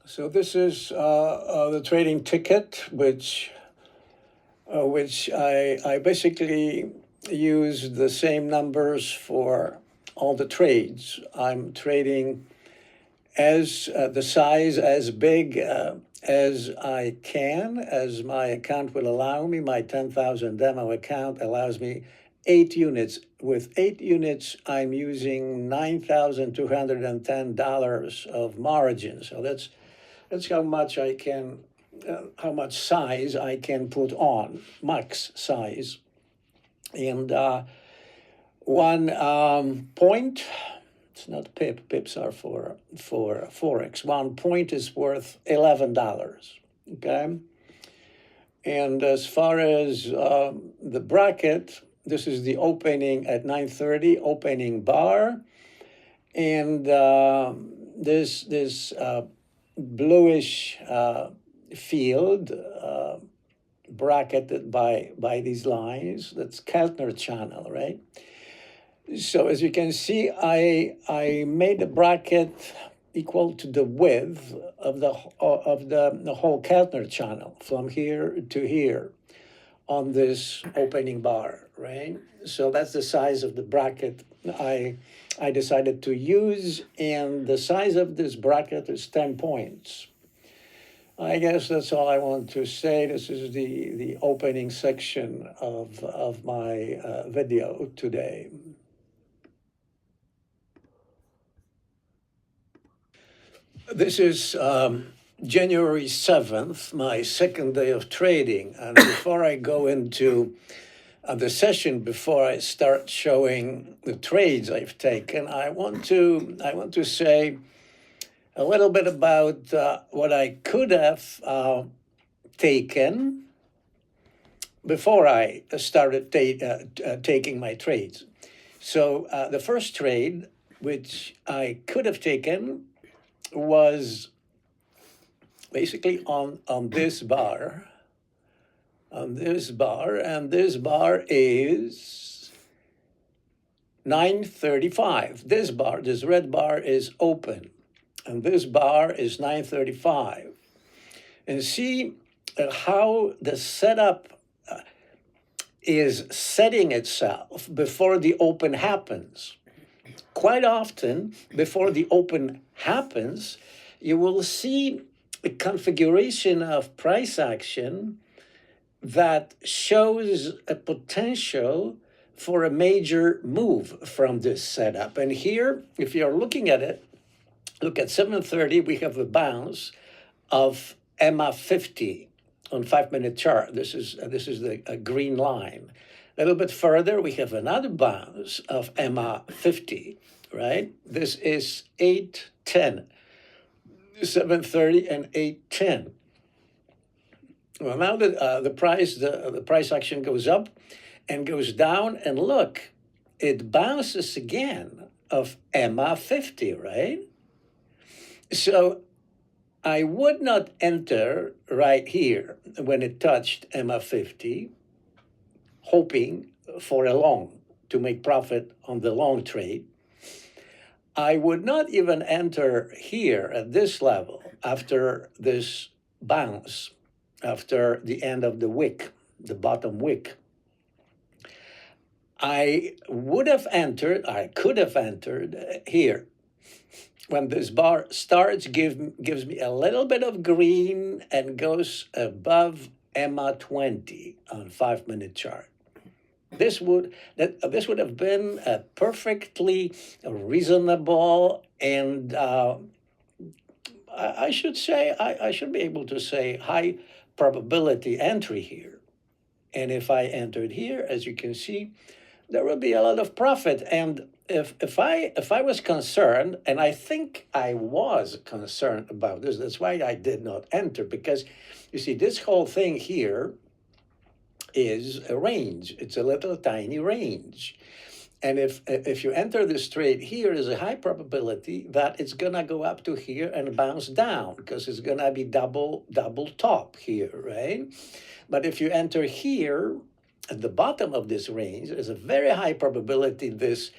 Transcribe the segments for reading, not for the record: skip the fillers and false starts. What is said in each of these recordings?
So this is the trading ticket, which I basically use the same numbers for all the trades. I'm trading as the size as big as I can, as my account will allow me. My 10,000 demo account allows me 8 units. With 8 units, I'm using $9,210 of margin. So that's how much I can, how much size I can put on, max size. And one point, it's not pip, pips are for Forex. 1 point is worth $11, okay? And as far as the bracket, this is the opening at 9:30, opening bar. And this bluish field bracketed by these lines. That's Keltner channel, right? So as you can see, I made a bracket equal to the width of the whole Keltner channel from here to here on this opening bar, right? So that's the size of the bracket I decided to use, and the size of this bracket is 10 points. I guess that's all I want to say. This is the opening section of my video today. This is January 7th, my second day of trading. And before I go into the session, before I start showing the trades I've taken, I want to say a little bit about what I could have taken before I started taking my trades. So the first trade, which I could have taken, was basically on this bar, and this bar is 9:35. This red bar is open, and this bar is 9:35. And see how the setup is setting itself before the open happens. Quite often, before the open happens, you will see a configuration of price action that shows a potential for a major move from this setup. And here, if you're looking at it, look at 7:30, we have a bounce of EMA 50 on 5-minute chart. This is the green line. A little bit further, we have another bounce of EMA 50, right? This is 8:10, 7:30 and 8:10. Well, now the price action goes up and goes down, and look, it bounces again of EMA 50, right? So I would not enter right here when it touched EMA 50, hoping for a long to make profit on the long trade. I would not even enter here at this level after this bounce, after the end of the wick, the bottom wick. I could have entered here. When this bar starts, gives me a little bit of green and goes above EMA 20 on 5-minute chart. This would have been a perfectly reasonable, and I should say I should be able to say high probability entry here. And if I entered here, as you can see, there will be a lot of profit. And if I was concerned, and I think I was concerned about this, that's why I did not enter, because you see this whole thing here is a range. It's a little tiny range. And if you enter this trade here, there's a high probability that it's gonna go up to here and bounce down, because it's gonna be double top here, right? But if you enter here at the bottom of this range, there's a very high probability this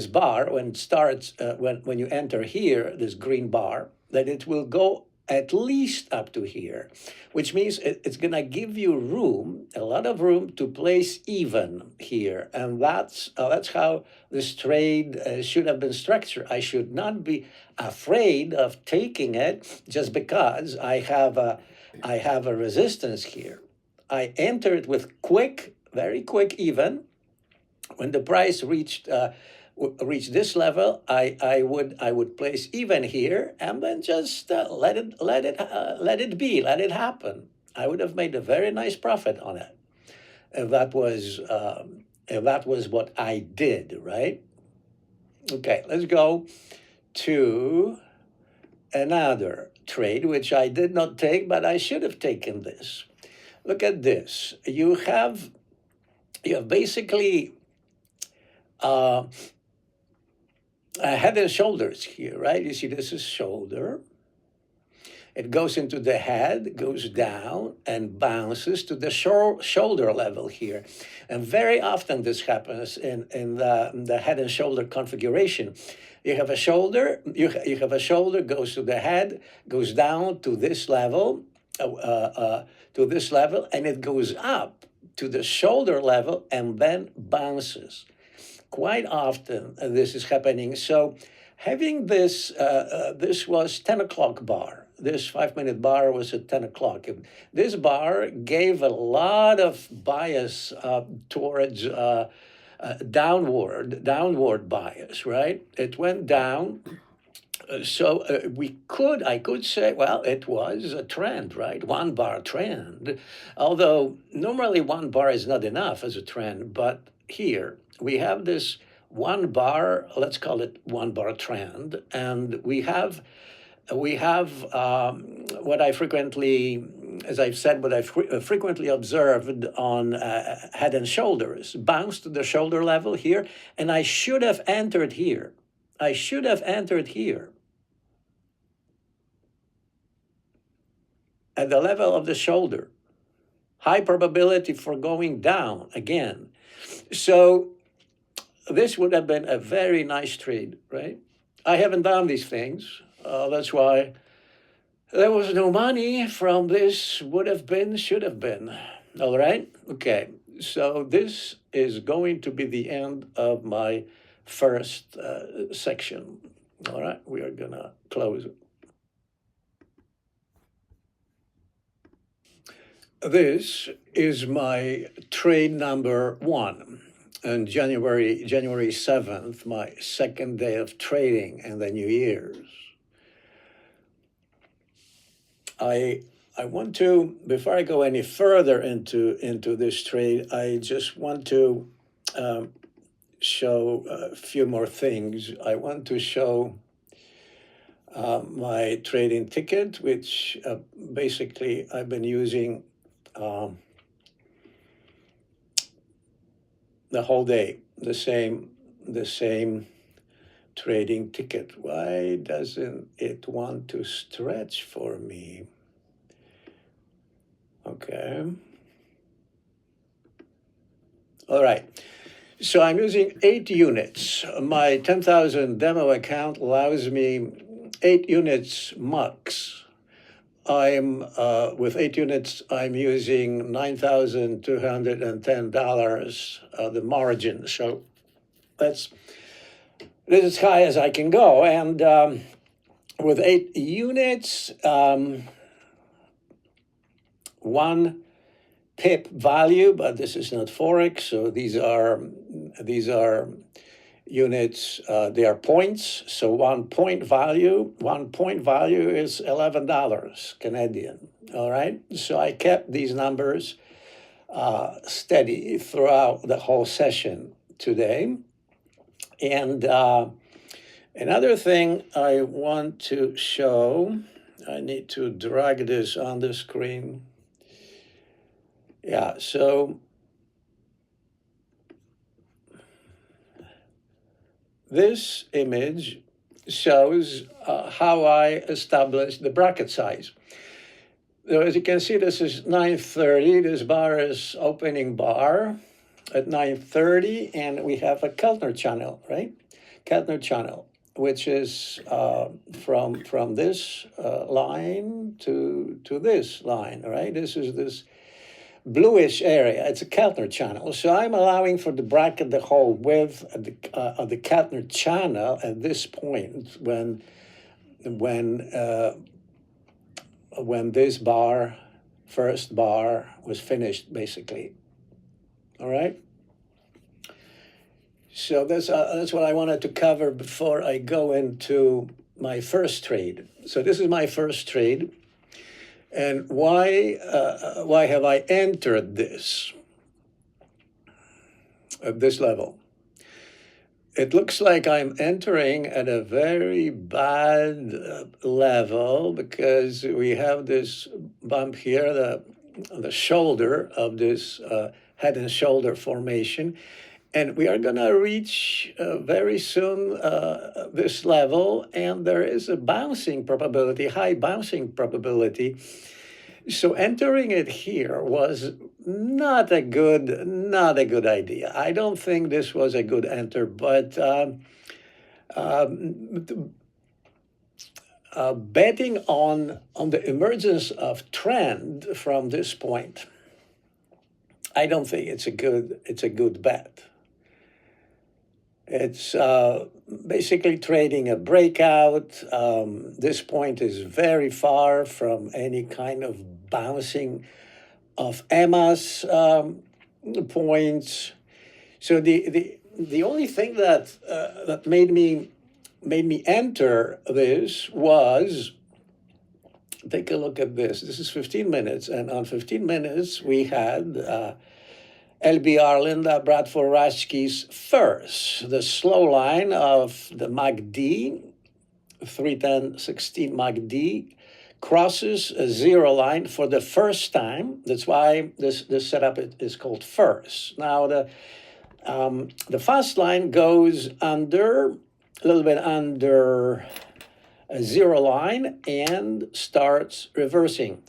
bar, when it starts, when you enter here, this green bar, that it will go at least up to here, which means it's going to give you room, a lot of room to place even here. And that's how this trade should have been structured. I should not be afraid of taking it just because I have a resistance here. I entered with quick, very quick even. When the price reach this level, I would place even here and then just let it be, let it happen. I would have made a very nice profit on it if that was what I did, right? Okay, let's go to another trade which I did not take, but I should have taken this. Look at this. You have basically head and shoulders here, right? You see, this is shoulder. It goes into the head, goes down, and bounces to the shoulder level here. And very often this happens in the head and shoulder configuration. You have a shoulder, you have a shoulder, goes to the head, goes down to this level, and it goes up to the shoulder level and then bounces. Quite often this is happening. So having this, this was 10 o'clock bar. This 5-minute bar was at 10 o'clock. This bar gave a lot of bias towards downward bias, right? It went down. So I could say, well, it was a trend, right? 1 bar trend. Although normally 1 bar is not enough as a trend, but here we have this 1 bar, let's call it 1 bar trend, and we have what I frequently, as I've said, what I frequently observed on head and shoulders, bounce to the shoulder level here, and I should have entered here. I should have entered here at the level of the shoulder. High probability for going down again. So this would have been a very nice trade, right? I haven't done these things. That's why there was no money from this would have been, should have been. All right? Okay. So this is going to be the end of my first section. All right? We are going to close it. This is my trade number 1. On January 7th, my second day of trading in the New Year's. I want to, before I go any further into this trade, I just want to show a few more things. I want to show my trading ticket, which basically I've been using the whole day, the same trading ticket. Why doesn't it want to stretch for me? Okay. All right. So I'm using 8 units. My 10,000 demo account allows me 8 units max. I'm with 8 units, I'm using $9,210 the margin. So this is as high as I can go. And with 8 units, 1 pip value, but this is not Forex, so these are units, they are points. So 1 point value is $11 Canadian. All right. So I kept these numbers steady throughout the whole session today. And another thing I want to show, I need to drag this on the screen. Yeah, so this image shows how I established the bracket size. So as you can see, this is 9:30. This bar is opening bar at 9:30, and we have a Keltner channel, right? Keltner channel. which is from this line to this line, right? This is this bluish area. It's a Keltner channel. So I'm allowing for the bracket the whole width of the Keltner channel at this point when this bar, first bar, was finished, basically. All right. So that's what I wanted to cover before I go into my first trade. So this is my first trade. And why have I entered this at this level? It looks like I'm entering at a very bad level because we have this bump here, the shoulder of this head and shoulder formation. And we are going to reach very soon this level, and there is a bouncing probability, high bouncing probability. So entering it here was not a good idea. I don't think this was a good enter, but betting on the emergence of trend from this point, I don't think it's a good bet. It's basically trading a breakout. This point is very far from any kind of bouncing of EMA's points. So the only thing that made me enter this was, take a look at this. This is 15 minutes, and on 15 minutes we had LBR Linda Bradford Raschke's first, the slow line of the MACD, 310-16 MACD, crosses a zero line for the first time. That's why this setup is called first. Now the fast line goes under, a little bit under a zero line and starts reversing.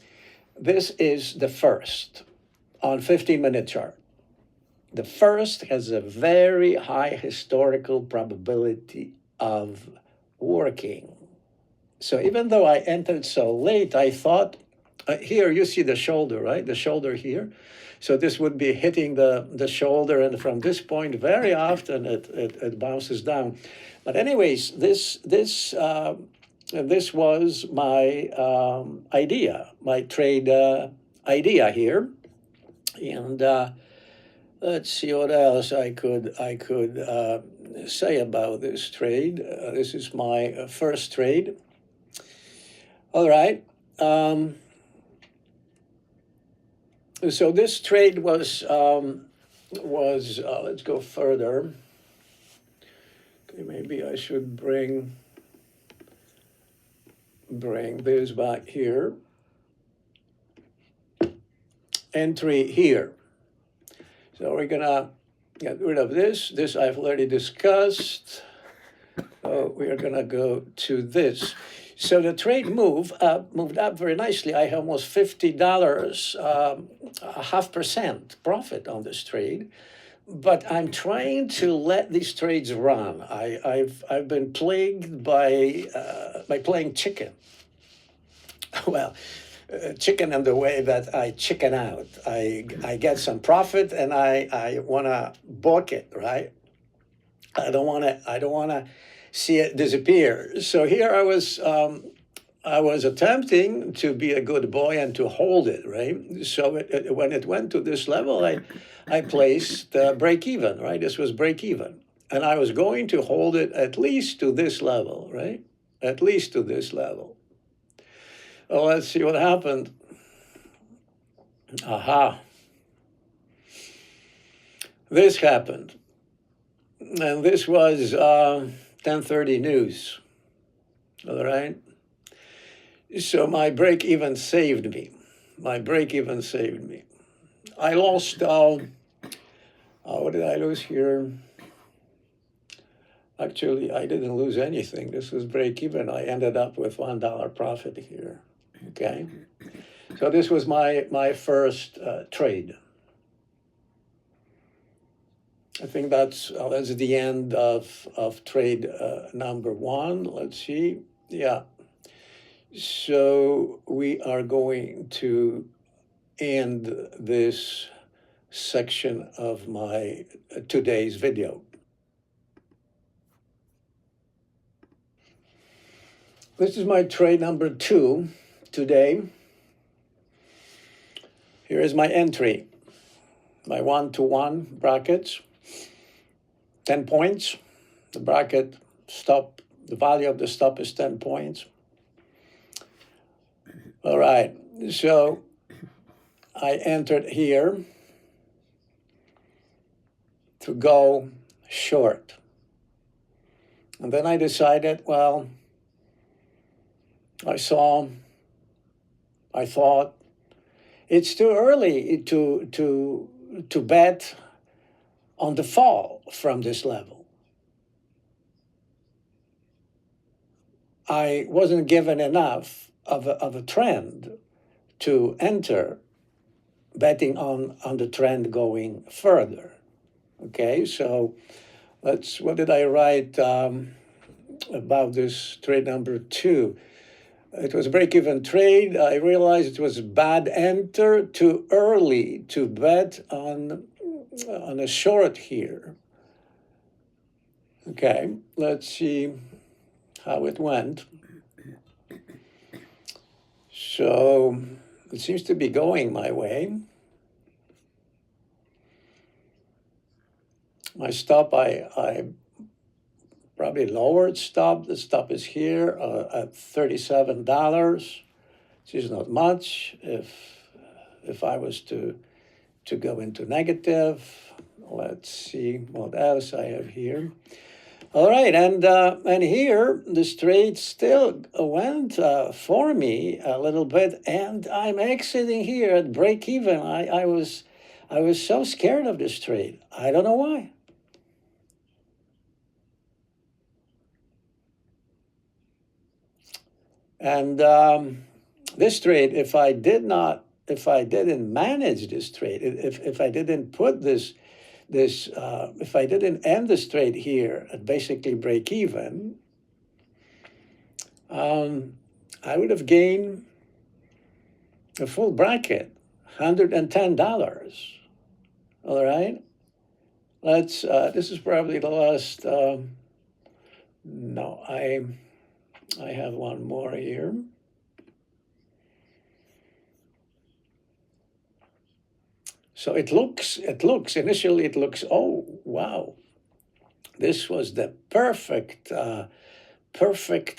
This is the first on 15-minute chart. The first has a very high historical probability of working. So even though I entered so late, I thought, here you see the shoulder, right? The shoulder here. So this would be hitting the shoulder, and from this point, very often it bounces down. But anyways, this was my idea, my trade idea here, and let's see what else I could say about this trade. This is my first trade. All right. So this trade was let's go further. Okay, maybe I should bring this back here. Entry here. So we're gonna get rid of this. This I've already discussed. So we are gonna go to this. So the trade moved up very nicely. I have almost $50, 0.5% profit on this trade. But I'm trying to let these trades run. I've been plagued by playing chicken. Well, chicken in the way that I chicken out. I get some profit and I want to book it, right? I don't want to see it disappear. So here I was attempting to be a good boy and to hold it, right? So when it went to this level, I placed break even, right? This was break even, and I was going to hold it at least to this level, right? At least to this level. Well, let's see what happened. Aha. This happened. And this was 10:30 news. All right? So my break even saved me. I lost, what did I lose here? Actually, I didn't lose anything. This was break even. I ended up with $1 profit here. Okay, so this was my first trade. I think that's the end of trade number one. Let's see. Yeah. So we are going to end this section of my today's video. This is my trade number two today. Here is my entry, my 1-to-1 brackets, 10 points. The bracket stop, the value of the stop is 10 points. All right, so I entered here to go short. And then I decided, well, I thought it's too early to bet on the fall from this level. I wasn't given enough of a trend to enter betting on the trend going further. Okay, so what did I write about this trade number two? It was a break-even trade. I realized it was a bad enter, too early to bet on a short here. Okay, let's see how it went. So it seems to be going my way. My stop, I probably lowered stop. The stop is here at $37, which is not much. If I was to go into negative, let's see what else I have here. All right, and here the trade still went for me a little bit, and I'm exiting here at break even. I was so scared of this trade. I don't know why. And this trade, if I didn't manage this trade, if I didn't put if I didn't end this trade here at basically break even, I would have gained a full bracket, $110. All right, let's. This is probably the last. No, I have one more here. So initially it looks, oh, wow, this was the perfect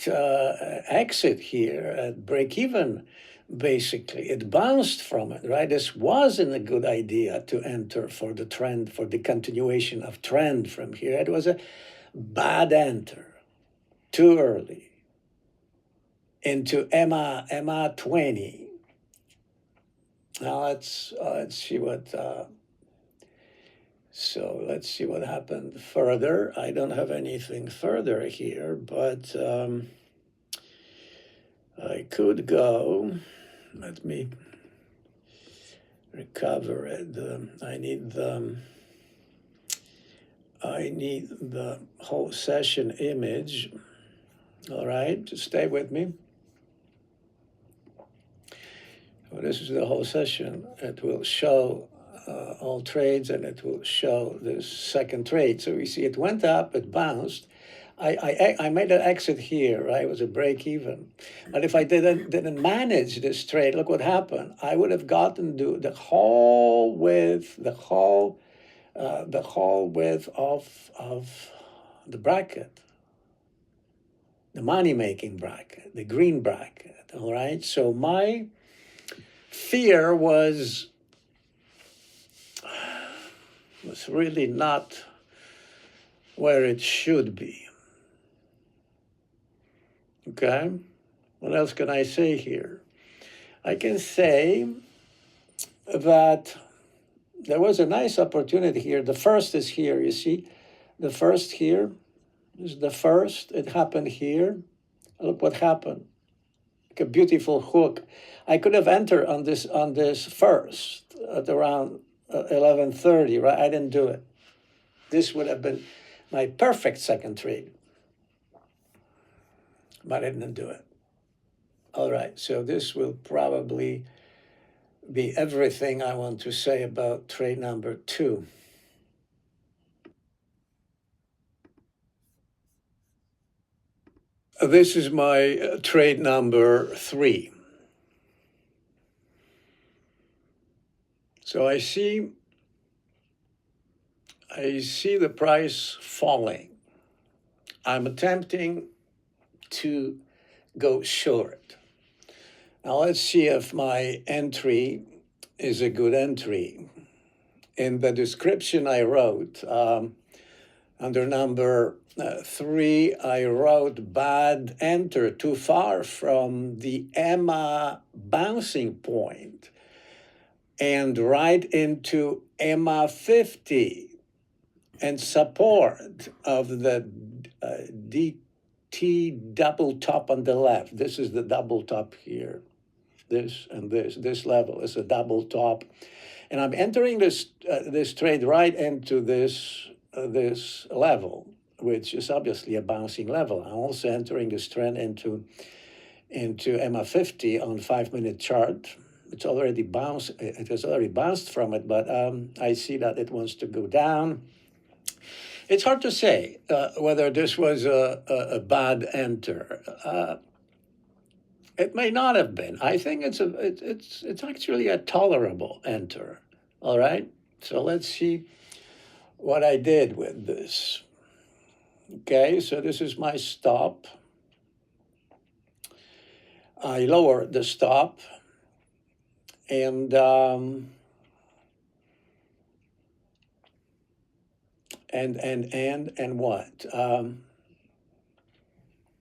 exit here at break even. Basically, it bounced from it, right? This wasn't a good idea to enter for the trend, for the continuation of trend from here. It was a bad enter, too early into EMA 20. Now let's see what. So let's see what happened further. I don't have anything further here, but I could go. Let me recover it. I need the whole session image. All right, just stay with me. Well, this is the whole session. It will show all trades, and it will show this second trade. So we see it went up, it bounced. I made an exit here, right? It was a break even. But if I didn't manage this trade, look what happened. I would have gotten the whole width, the whole width of the bracket, the money-making bracket, the green bracket. All right. So my fear was really not where it should be. Okay, what else can I say here? I can say that there was a nice opportunity here. The first is here, you see? The first here is the first. It happened here. Look what happened. Like a beautiful hook. I could have entered on this first at around 11:30, right? I didn't do it. This would have been my perfect second trade, but I didn't do it. All right, so this will probably be everything I want to say about trade number 2. This is my trade number 3. So I see the price falling. I'm attempting to go short. Now let's see if my entry is a good entry. In the description I wrote, under number 3, I wrote bad enter, too far from the EMA bouncing point, and right into EMA 50 and support of the DT double top on the left. This is the double top here. This and this level is a double top, and I'm entering this trade right into this level, which is obviously a bouncing level. I'm also entering this trend into EMA 50 on 5-minute chart. It's already bounced. It has already bounced from it, but I see that it wants to go down. It's hard to say whether this was a bad enter. It may not have been. I think it's actually a tolerable enter. All right. So let's see what I did with this. Okay, so this is my stop. I lowered the stop, and what?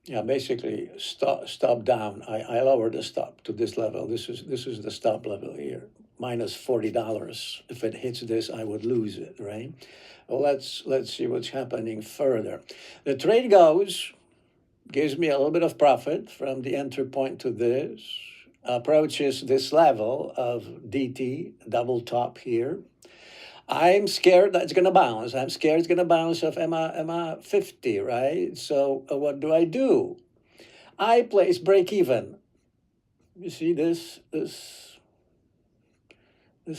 Yeah, basically stop down. I lowered the stop to this level. This is the stop level here, minus $40. If it hits this, I would lose it, right? Well, let's see what's happening further. The trade gives me a little bit of profit from the entry point to this, approaches this level of DT, double top here. I'm scared that it's going to bounce. I'm scared it's going to bounce off EMA 50, right? So what do? I place break even. You see this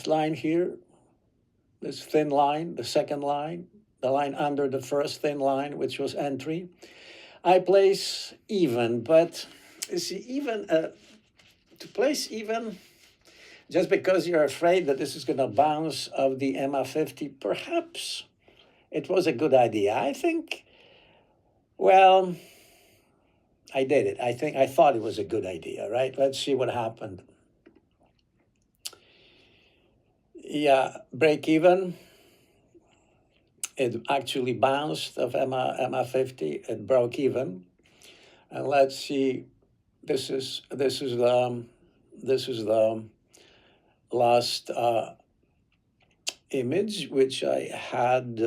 line here, this thin line, the second line, the line under the first thin line, which was entry. I place even, but you see, even to place even, just because you're afraid that this is going to bounce off the EMA 50, perhaps it was a good idea. I think, well, I did it. I thought it was a good idea, right? Let's see what happened. Yeah, break even. It actually bounced off EMA 50. It broke even. And let's see. This is the last image, which I had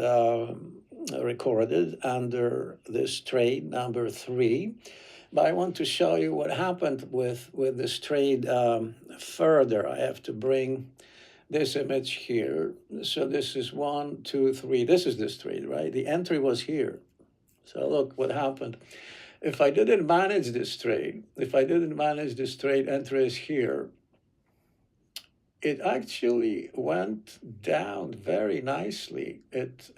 recorded under this trade number 3. But I want to show you what happened with this trade further. I have to bring this image here. So this is 1, 2, 3. This is this trade, right? The entry was here. So look what happened. If I didn't manage this trade, entry is here. It actually went down very nicely. It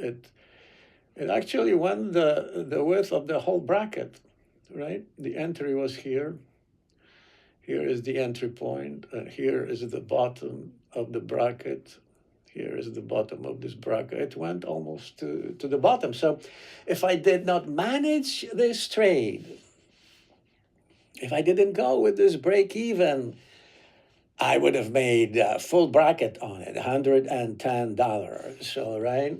actually went the width of the whole bracket, right? The entry was here. Here is the entry point, and here is the bottom of the bracket. Here is the bottom of this bracket. It went almost to the bottom. So if I did not manage this trade, if I didn't go with this break even, I would have made a full bracket on it, $110. So, right?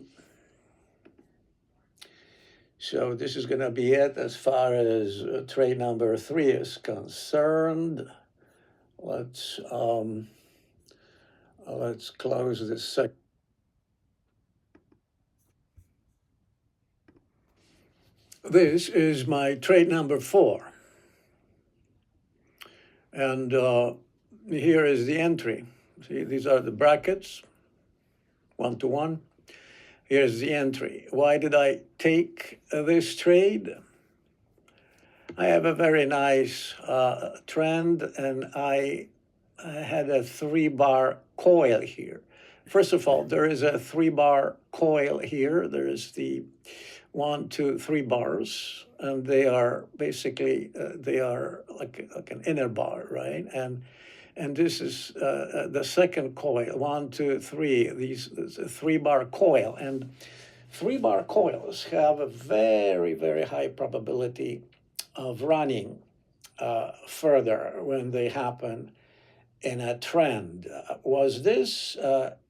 So this is going to be it as far as trade number 3 is concerned. Let's close this section. This is my trade number 4. And here is the entry. See, these are the brackets, 1 to 1. Here's the entry. Why did I take this trade? I have a very nice trend, and I had a 3-bar coil here. First of all, there is a 3-bar coil here. There is the 1, 2, 3 bars, and they are basically they are like an inner bar, right? And this is the second coil, 1, 2, 3. These is a 3-bar coil, and 3-bar coils have a very, very high probability of running further when they happen in a trend. Was this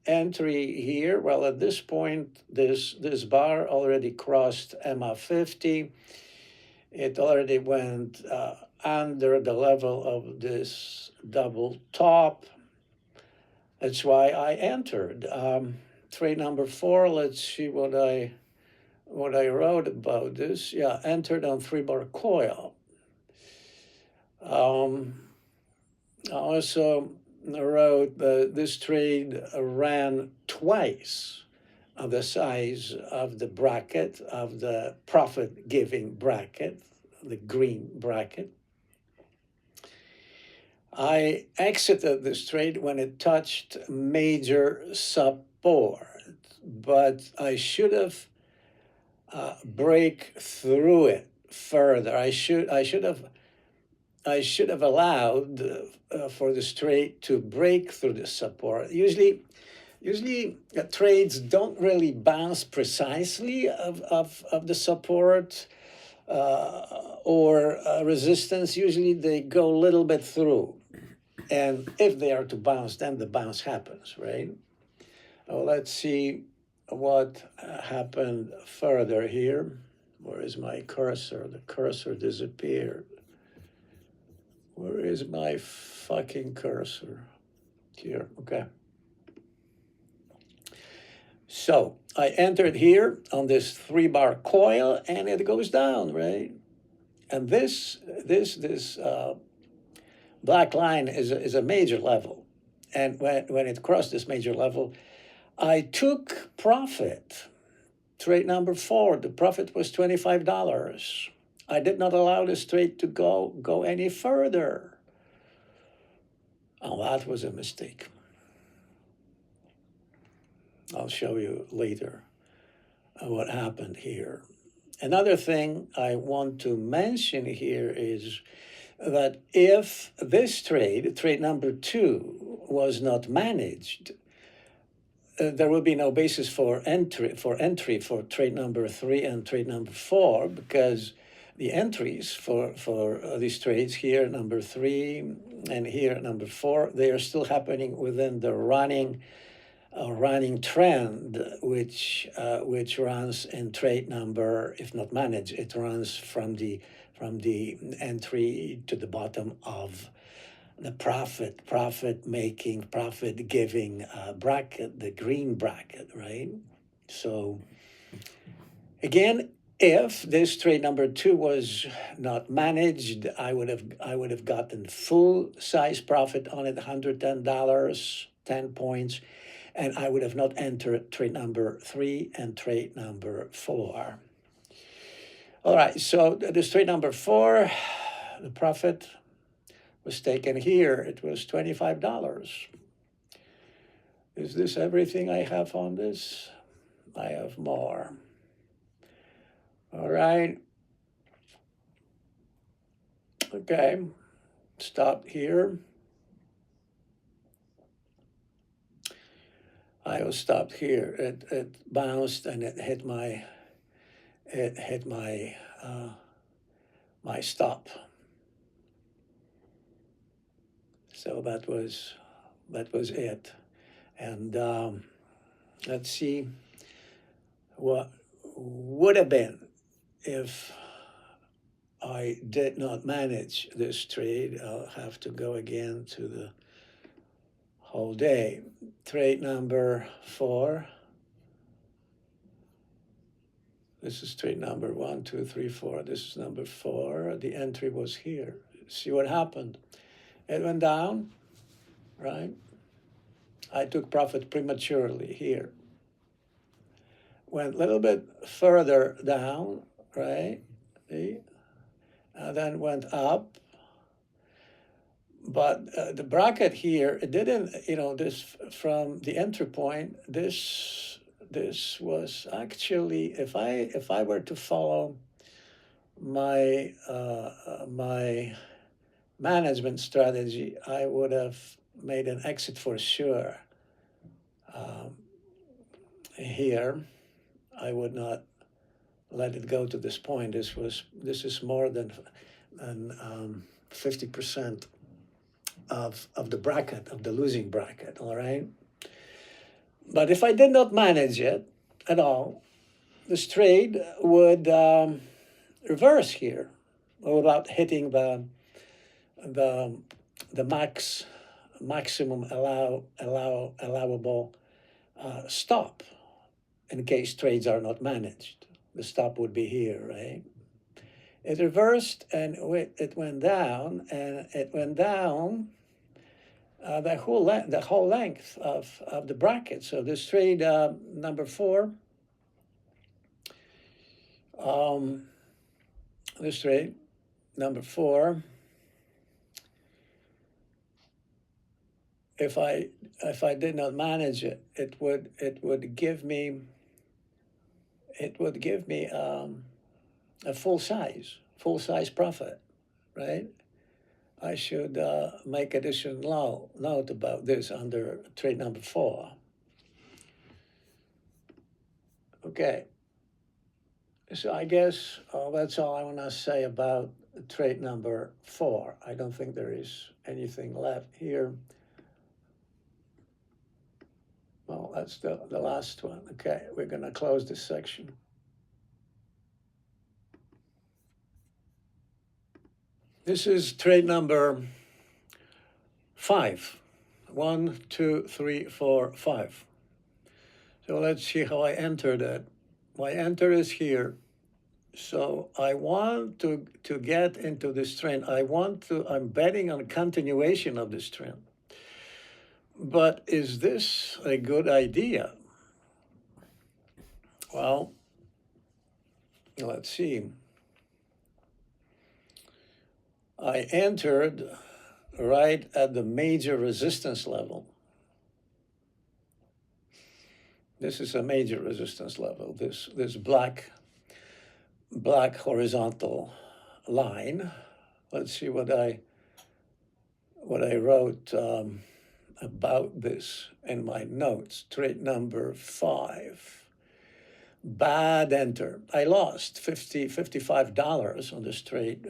entry here? Well, at this point, this bar already crossed EMA 50. It already went under the level of this double top. That's why I entered. Trade number 4. Let's see what I wrote about this. Yeah, entered on 3-bar coil. I also wrote that this trade ran twice of the size of the bracket, of the profit-giving bracket, the green bracket. I exited this trade when it touched major support, but I should have break through it further. I should have allowed for this trade to break through the support. Usually trades don't really bounce precisely of the support or resistance. Usually they go a little bit through. And if they are to bounce, then the bounce happens, right? Well, let's see what happened further here. Where is my cursor? The cursor disappeared. Where is my fucking cursor? Here, okay. So I entered here on this 3-bar coil, and it goes down, right? And this black line is a major level. And when it crossed this major level, I took profit. Trade number 4, the profit was $25. I did not allow this trade to go any further. Oh, that was a mistake. I'll show you later what happened here. Another thing I want to mention here is that if this trade number 2, was not managed, there will be no basis for entry for trade number 3 and trade number 4, because the entries for these trades here, number 3 and here, number 4, they are still happening within the running trend, which runs in trade number, if not managed, it runs from the entry to the bottom of the profit-making, profit-giving bracket, the green bracket, right? So again, if this trade number 2 was not managed, I would have gotten full size profit on it, $110, 10 points, and I would have not entered trade number 3 and trade number 4. All right, so this trade number 4, the profit was taken here. It was $25. Is this everything I have on this? I have more. All right. Okay, stop here. I was stopped here. It bounced and it hit my my stop. So that was it. And let's see what would have been if I did not manage this trade. I'll have to go again to the whole day. Trade number 4. This is trade number 1, 2, 3, 4. This is number 4. The entry was here. See what happened? It went down, right? I took profit prematurely here. went a little bit further down, right? See? And then went up. But the bracket here, it didn't, this from the entry point, this was actually, if I were to follow my management strategy, I would have made an exit for sure. Here, I would not let it go to this point. This is more than 50% of the bracket, of the losing bracket. All right. But if I did not manage it at all, this trade would reverse here without hitting the maximum allowable stop in case trades are not managed. The stop would be here, right? It reversed and it went down, and it went down the whole length of the bracket. So this trade number 4, this trade number 4, if I did not manage it, it would give me a full size profit, right? I should make additional note about this under trade number 4. Okay. So I guess that's all I want to say about trade number 4. I don't think there is anything left here. Well, that's the last one. Okay, we're going to close this section. This is trade number 5. 1, 2, 3, 4, 5. So let's see how I entered it. My enter is here. So I want to get into this trend. I'm betting on a continuation of this trend. But is this a good idea? Well, let's see. I entered right at the major resistance level. This is a major resistance level, this black horizontal line. Let's see what I wrote about this in my notes. Trade number 5. Bad enter. I lost $55 on this trade,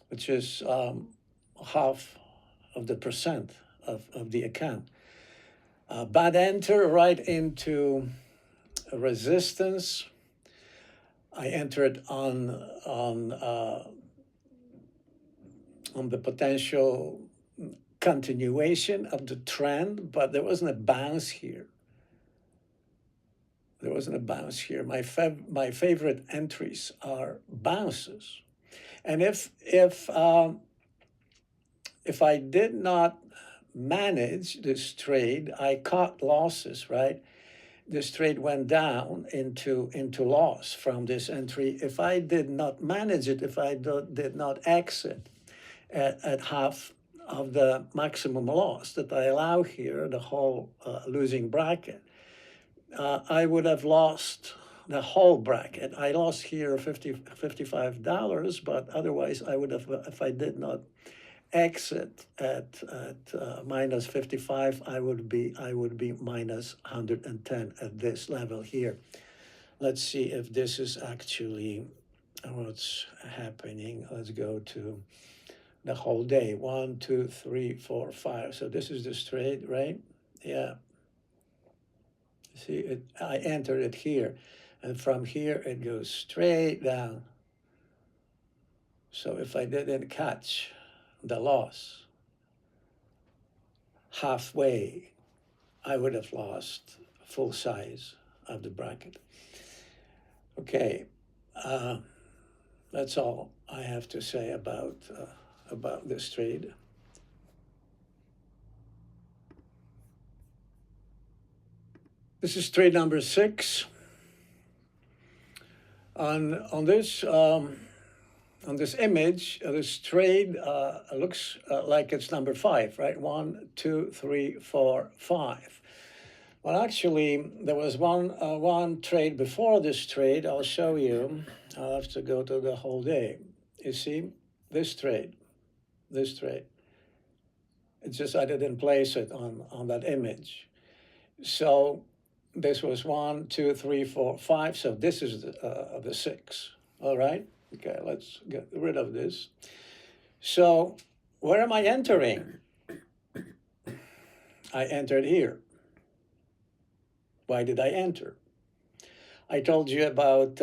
which is half of the percent of the account. Bad enter right into resistance. I entered on the potential continuation of the trend, but there wasn't a bounce here. There wasn't a bounce here. My favorite entries are bounces, and if I did not manage this trade, I caught losses, right? This trade went down into loss from this entry. If I did not manage it, if I did not exit at half of the maximum loss that I allow here, the whole losing bracket, I would have lost the whole bracket. I lost here $55, but otherwise I would have, if I did not exit at minus 55, I would be minus 110 at this level here. Let's see if this is actually what's happening. Let's go to the whole day. 1, 2, 3, 4, 5. So this is this trade, right? Yeah. See, I entered it here, and from here it goes straight down. So if I didn't catch the loss halfway, I would have lost full size of the bracket. Okay, that's all I have to say about this trade. This is trade number 6. On this image, this trade looks like it's number 5, right? 1, 2, 3, 4, 5. Well, actually, there was one trade before this trade. I'll show you. I'll have to go to the whole day. You see, this trade. It's just I didn't place it on that image. So this was 1, 2, 3, 4, 5. So this is the 6. All right. Okay, let's get rid of this. So where am I entering? I entered here. Why did I enter? I told you about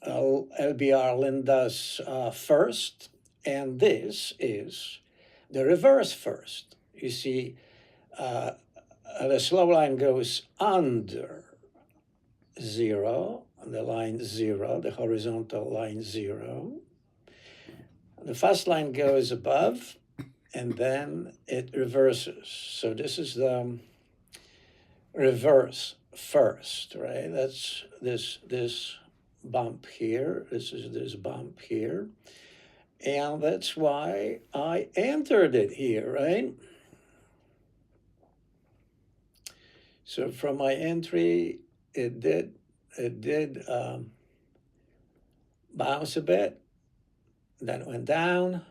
LBR Linda's first, and this is the reverse first. You see, the slow line goes under 0, the line 0, the horizontal line 0. The fast line goes above, and then it reverses. So this is the reverse first, right? That's this bump here. This is this bump here. And that's why I entered it here, right? So from my entry, it did bounce a bit, then it went down.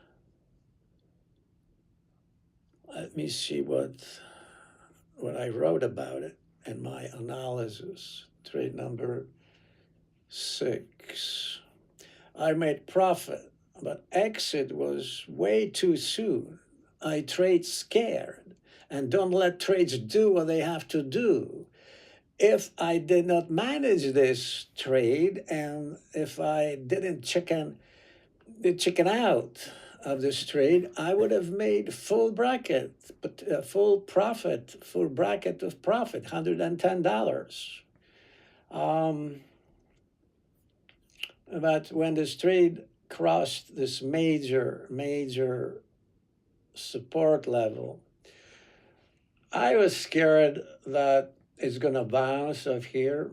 Let me see what I wrote about it in my analysis. Trade number 6. I made profit, but exit was way too soon. I trade scared and don't let trades do what they have to do. If I did not manage this trade and if I didn't chicken out of this trade, I would have made full bracket, but full bracket of profit, $110. But when this trade crossed this major support level, I was scared that it's going to bounce off here.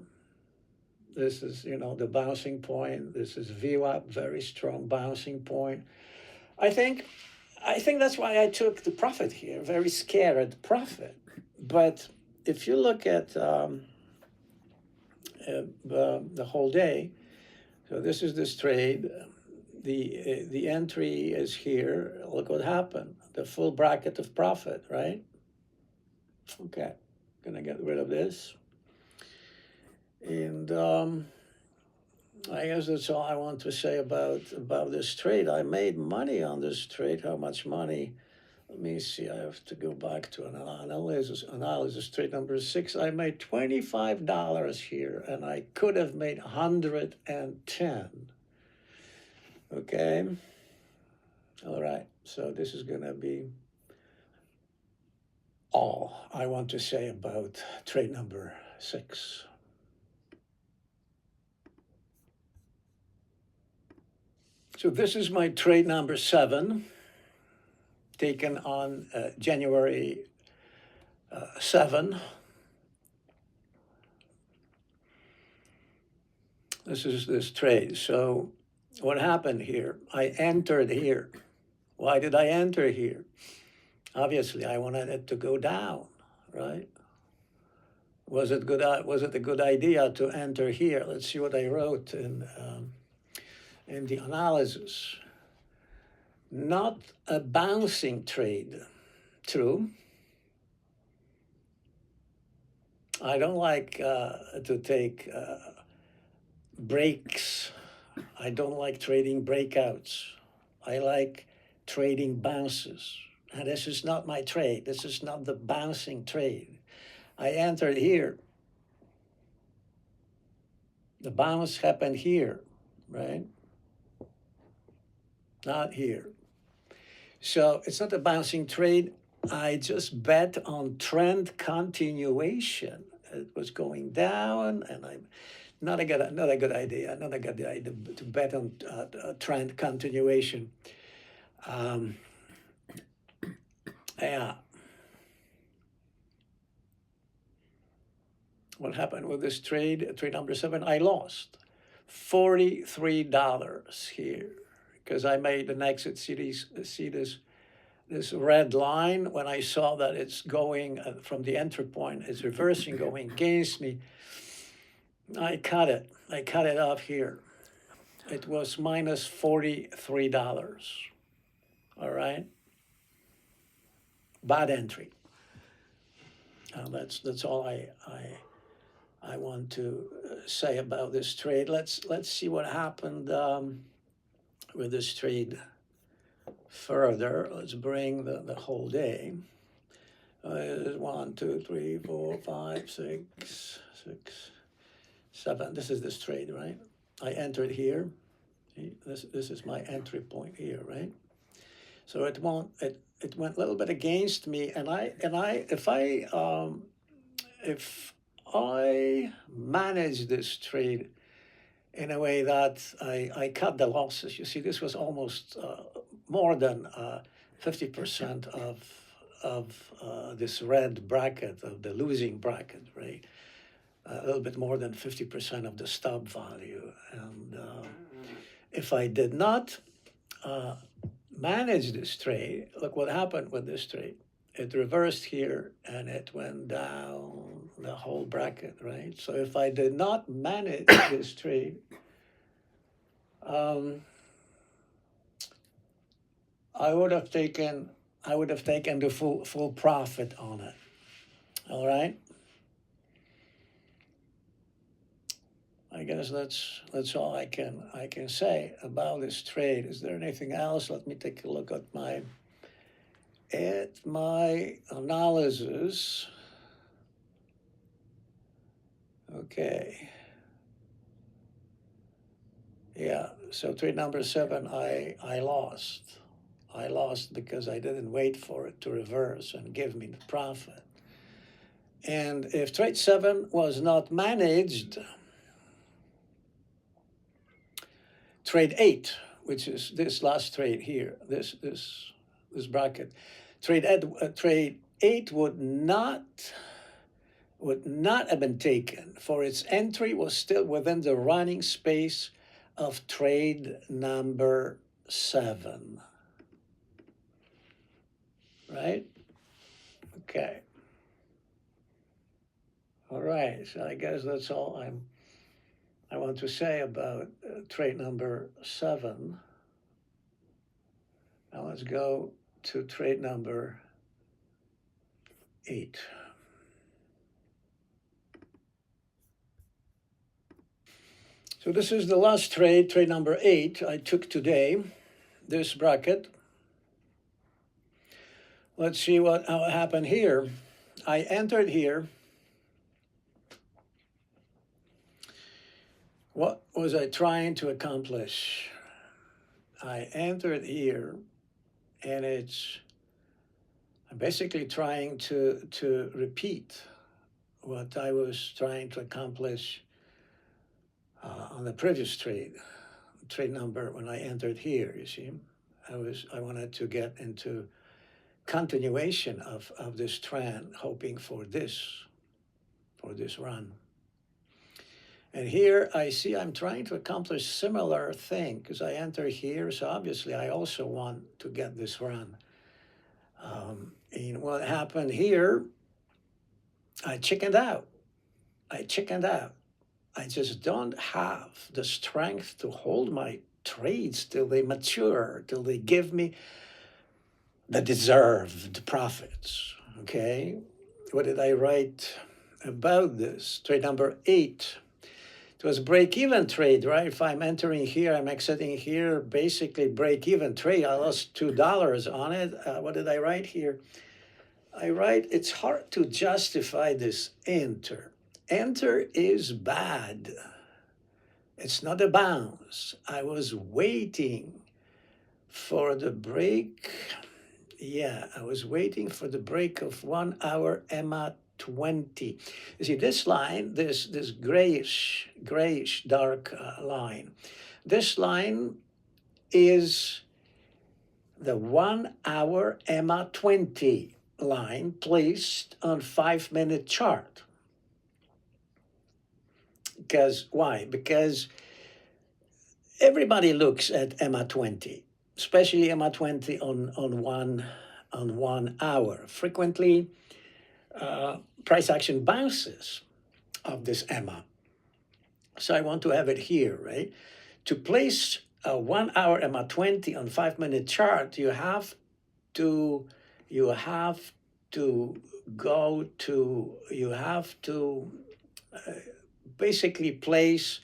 This is, the bouncing point. This is VWAP, very strong bouncing point. I think that's why I took the profit here, very scared profit. But if you look at the whole day, so this is this trade. The entry is here. Look what happened. The full bracket of profit, right? Okay, gonna get rid of this. And I guess that's all I want to say about this trade. I made money on this trade. How much money? Let me see. I have to go back to an analysis. Trade number 6. I made $25 here, and I could have made 110. Okay. All right. So this is going to be all I want to say about trade number 6. So this is my trade number 7, taken on January 7. This is this trade. So what happened here? I entered here. Why did I enter here? Obviously, I wanted it to go down, right? Was it a good idea to enter here? Let's see what I wrote in the analysis. Not a bouncing trade. True. I don't like to take breaks. I don't like trading breakouts. I like trading bounces. And this is not my trade. This is not the bouncing trade. I entered here. The bounce happened here, right? Not here. So it's not a bouncing trade. I just bet on trend continuation. It was going down, and I'm not a good idea. Not a good idea to bet on trend continuation. Yeah. What happened with this trade number 7? I lost $43 here, because I made an exit. See this red line. When I saw that it's going from the entry point, it's reversing, going against me, I cut it. I cut it off here. It was minus $43. All right. Bad entry. That's all I want to say about this trade. Let's see what happened with this trade further. Let's bring the whole day. 1, 2, 3, 4, 5, 6, 7. This is this trade, right? I entered here. See, this is my entry point here, right? So it went a little bit against me, and if I manage this trade in a way that I cut the losses. You see, this was almost more than 50% of this red bracket, of the losing bracket, right? A little bit more than 50% of the stop value. And if I did not manage this trade, look what happened with this trade. It reversed here and it went down the whole bracket, right? So if I did not manage this trade, I would have taken the full profit on it. All right. I guess that's all I can say about this trade. Is there anything else? Let me take a look at my analysis. Okay. Yeah, so trade number 7, I lost. I lost because I didn't wait for it to reverse and give me the profit. And if trade 7 was not managed, trade 8, which is this last trade here, this bracket, trade 8 would not have been taken, for its entry was still within the running space of trade number 7. Right? Okay. All right. So I guess that's all I want to say about trade number 7. Now let's go to trade number 8. So this is the last trade number 8 I took today, this bracket. Let's see what happened here. I entered here. What was I trying to accomplish? I entered here, and I'm basically trying to repeat what I was trying to accomplish on the previous trade number when I entered here. You see, I wanted to get into continuation of this trend, hoping for this run. And here I see I'm trying to accomplish similar thing because I enter here, so obviously I also want to get this run. And what happened here, I chickened out. I just don't have the strength to hold my trades till they mature, till they give me the deserved profits. Okay, what did I write about this? Trade number 8. It was break-even trade, right? If I'm entering here, I'm exiting here, basically break-even trade. I lost $2 on it. What did I write here? I write, it's hard to justify this enter. Enter is bad. It's not a bounce. I was waiting for the break. Yeah, I was waiting for the break of 1 hour EMA 20. You see this line, this grayish dark line. This line is the 1 hour EMA 20 line placed on 5-minute chart. Because why? Because everybody looks at EMA 20, especially EMA 20 on 1 hour. Frequently, price action bounces of this EMA. So I want to have it here, right? To place a 1 hour EMA 20 on 5-minute chart, you have to basically place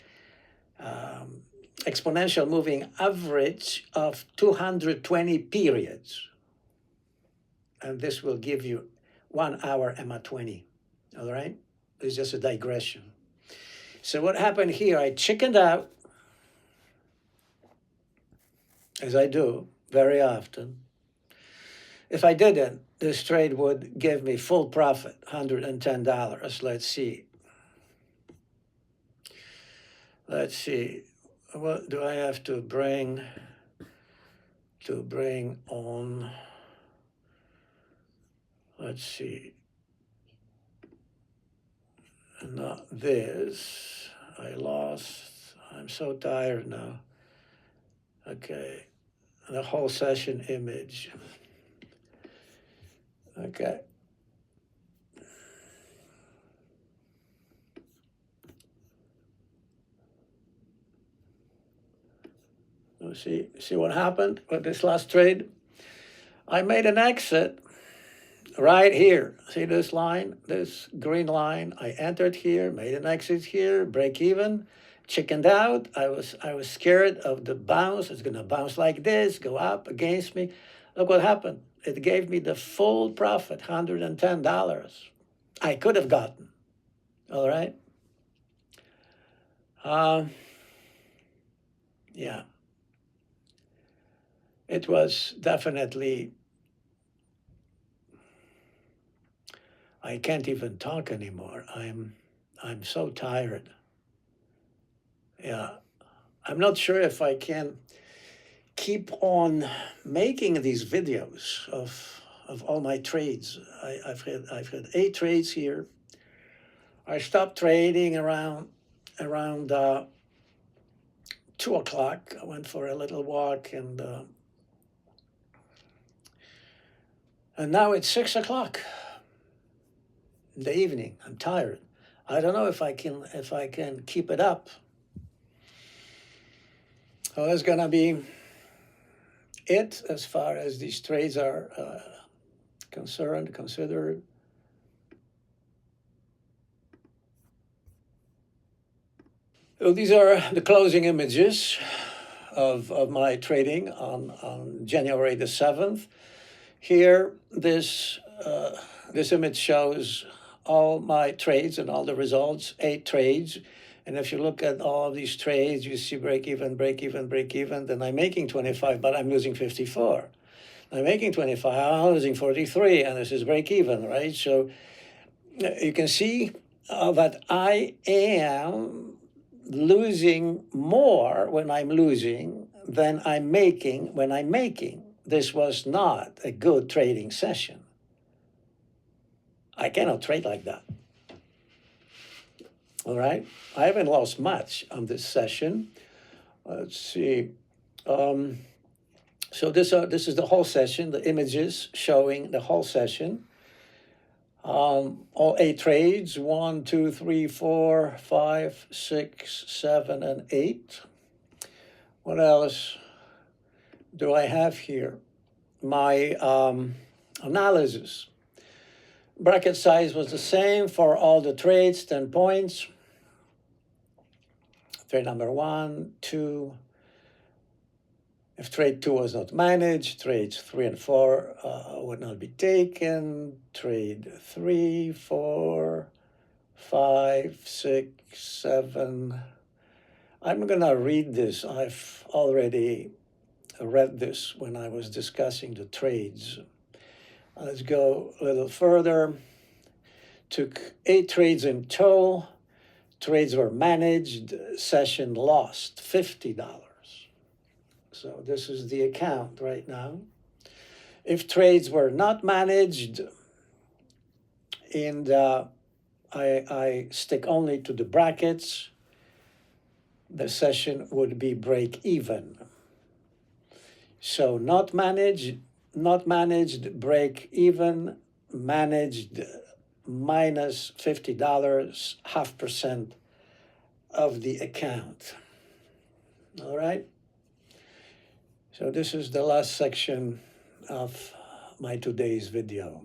exponential moving average of 220 periods. And this will give you 1 hour EMA 20, all right? It's just a digression. So what happened here, I chickened out, as I do very often. If I didn't, this trade would give me full profit, $110. Let's see. What do I have to bring on? Let's see. Not this. I lost. I'm so tired now. Okay. The whole session image. Okay. See what happened with this last trade? I made an exit right here. See this line, this green line? I entered here, made an exit here, break even, chickened out. I was scared of the bounce. It's gonna bounce like this, go up against me. Look what happened. It gave me the full profit, $110. I could have gotten. All right. Yeah. It was definitely, I can't even talk anymore. I'm so tired. Yeah. I'm not sure if I can keep on making these videos of all my trades. I've had 8 trades here. I stopped trading around 2 o'clock. I went for a little walk, and now it's 6 o'clock in the evening. I'm tired. I don't know if I can keep it up. So that's gonna be it as far as these trades are considered. So these are the closing images of my trading on January the 7th. Here, this image shows all my trades and all the results, 8 trades. And if you look at all of these trades, you see break even, break even, break even. Then I'm making 25, but I'm losing 54. I'm making 25, I'm losing 43, and this is break even, right? So you can see that I am losing more when I'm losing than I'm making when I'm making. This was not a good trading session. I cannot trade like that. All right, I haven't lost much on this session. Let's see. So this is the whole session, the images showing the whole session. All 8 trades, 1, 2, 3, 4, 5, 6, 7, and 8. What else do I have here? My analysis. Bracket size was the same for all the trades, 10 points. Trade number 1, 2. If trade 2 was not managed, trades 3 and 4 would not be taken. Trade 3, 4, 5, 6, 7. I'm going to read this. I've already read this when I was discussing the trades. Let's go a little further. Took 8 trades in total. Trades were managed. Session lost $50. So this is the account right now. If trades were not managed, and I stick only to the brackets, the session would be break even. So not managed, break even, managed minus $50, 0.5% of the account. All right? So this is the last section of my today's video.